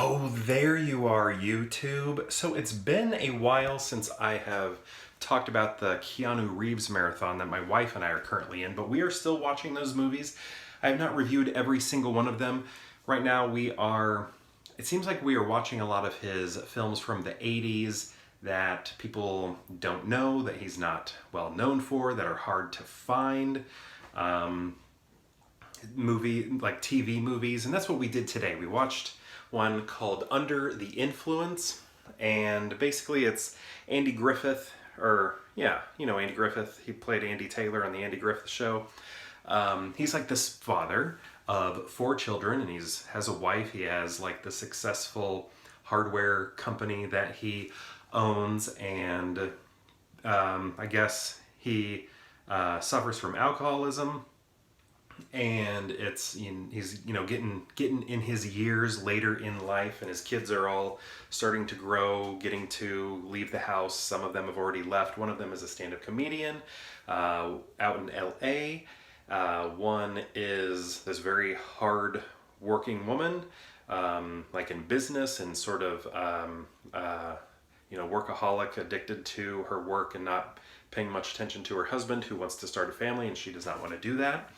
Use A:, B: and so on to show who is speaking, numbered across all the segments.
A: Oh, there you are, YouTube. So it's been a while since I have talked about the Keanu Reeves marathon that my wife and I are currently in, but we are still watching those movies. I have not reviewed every single one of them. Right now, it seems like we are watching a lot of his films from the 80s that people don't know, that he's not well known for, that are hard to find. Um, TV movies, and that's what we did today. We watched one called Under the Influence, and basically it's Andy Griffith, or yeah, you know Andy Griffith. He played Andy Taylor on the Andy Griffith Show. He's like this father of four children, and has a wife. He has like the successful hardware company that he owns, and I guess he suffers from alcoholism, and he's getting in his years later in life, and his kids are all starting to grow, getting to leave the house. Some of them have already left. One of them is a stand-up comedian out in LA. One is this very hard working woman, like in business, and sort of workaholic, addicted to her work and not paying much attention to her husband, who wants to start a family, and she does not want to do that.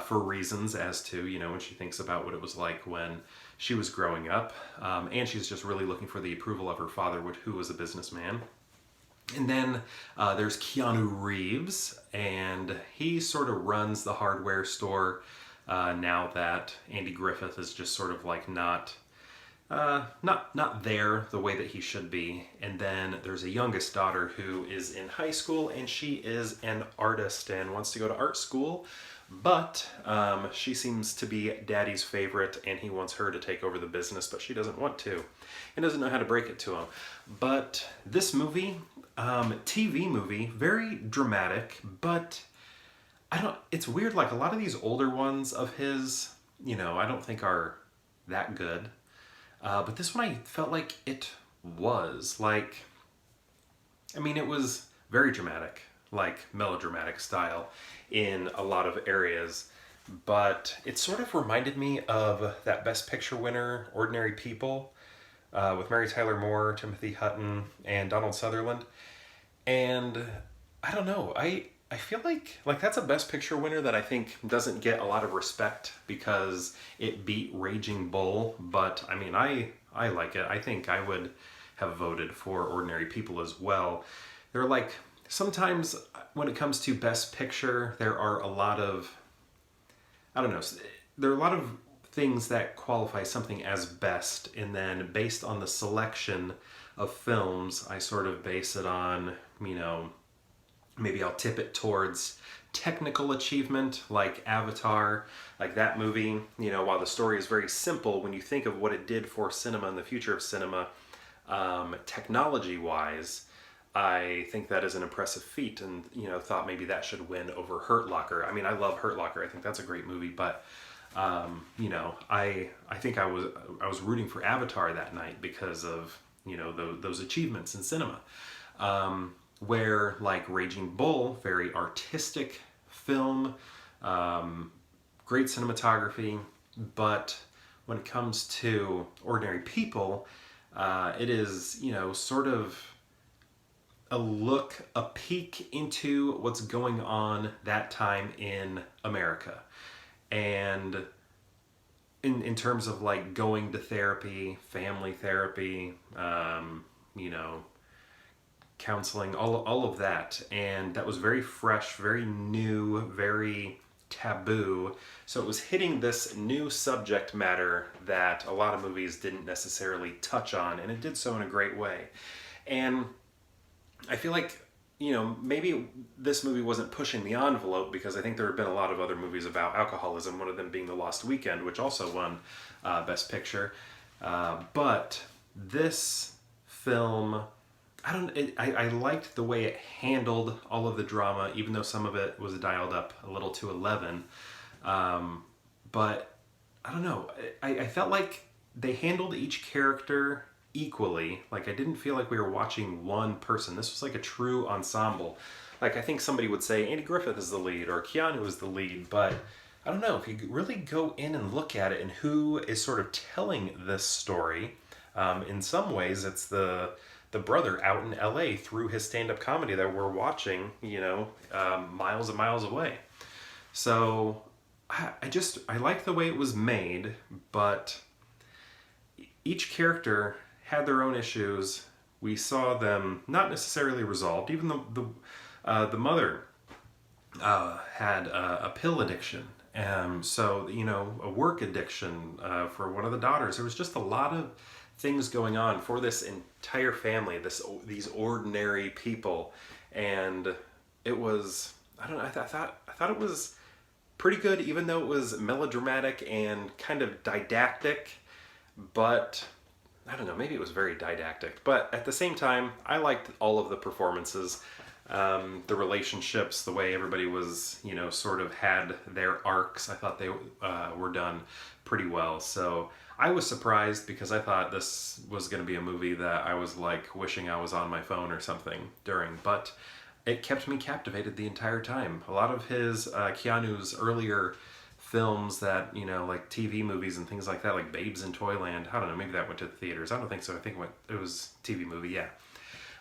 A: For reasons as to, when she thinks about what it was like when she was growing up. And she's just really looking for the approval of her father, who was a businessman. And then there's Keanu Reeves, and he sort of runs the hardware store now that Andy Griffith is just sort of like not there the way that he should be. And then there's a youngest daughter who is in high school, and she is an artist and wants to go to art school, but she seems to be daddy's favorite, and he wants her to take over the business, but she doesn't want to and doesn't know how to break it to him. But this movie, TV movie, very dramatic, but it's weird, like a lot of these older ones of his, I don't think are that good. But this one I felt like it was. It was very dramatic, like melodramatic style in a lot of areas. But it sort of reminded me of that Best Picture winner, Ordinary People, with Mary Tyler Moore, Timothy Hutton, and Donald Sutherland. And I don't know, I feel like that's a Best Picture winner that I think doesn't get a lot of respect because it beat Raging Bull. But I like it. I think I would have voted for Ordinary People as well. They're like, sometimes when it comes to Best Picture, there are a lot of, there are a lot of things that qualify something as best, and then based on the selection of films, I sort of base it on, maybe I'll tip it towards technical achievement, like Avatar, like that movie. While the story is very simple, when you think of what it did for cinema and the future of cinema, technology-wise, I think that is an impressive feat, and thought maybe that should win over Hurt Locker. I love Hurt Locker. I think that's a great movie, but I think I was rooting for Avatar that night because of those achievements in cinema. Where like Raging Bull, very artistic film, great cinematography, but when it comes to Ordinary People, it is, sort of a peek into what's going on that time in America. And in terms of like going to therapy, family therapy, counseling, all of that. And that was very fresh, very new, very taboo. So it was hitting this new subject matter that a lot of movies didn't necessarily touch on, and it did so in a great way. And I feel like, maybe this movie wasn't pushing the envelope, because I think there have been a lot of other movies about alcoholism, one of them being The Lost Weekend, which also won Best Picture. But this film, I liked the way it handled all of the drama, even though some of it was dialed up a little to 11. But I don't know. I felt like they handled each character equally. Like, I didn't feel like we were watching one person. This was like a true ensemble. Like, I think somebody would say Andy Griffith is the lead or Keanu is the lead, but I don't know if you really go in and look at it and who is sort of telling this story. In some ways, it's the brother out in L.A. through his stand-up comedy that we're watching, miles and miles away. So I like the way it was made, but each character had their own issues. We saw them not necessarily resolved. Even the mother had a pill addiction. So, a work addiction for one of the daughters. There was just a lot of things going on for this entire family, these ordinary people. And it was, I don't know, I thought it was pretty good, even though it was melodramatic and kind of didactic. But I don't know, maybe it was very didactic. But at the same time, I liked all of the performances. The relationships, the way everybody was, sort of had their arcs. I thought they were done pretty well. So I was surprised because I thought this was going to be a movie that I was like wishing I was on my phone or something during. But it kept me captivated the entire time. A lot of his, Keanu's earlier films that, like TV movies and things like that, like Babes in Toyland. I don't know, maybe that went to the theaters. I don't think so. I think it was TV movie, yeah.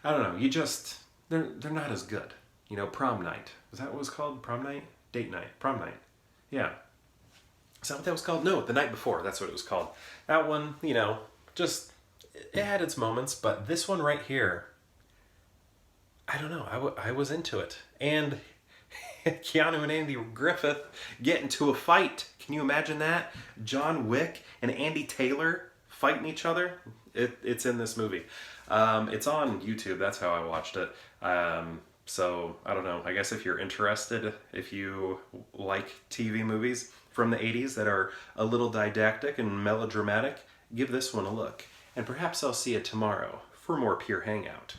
A: I don't know, they're not as good. Prom Night. Was that what it was called? Prom Night? Date Night. Prom Night. Yeah. Is that what that was called? No, The Night Before. That's what it was called. That one, just, it had its moments, but this one right here, I don't know. I was into it. And Keanu and Andy Griffith get into a fight. Can you imagine that? John Wick and Andy Taylor fighting each other. It's in this movie. It's on YouTube. That's how I watched it. So I don't know. I guess if you're interested, if you like TV movies from the 80s that are a little didactic and melodramatic, give this one a look. And perhaps I'll see you tomorrow for more Pure Hangout.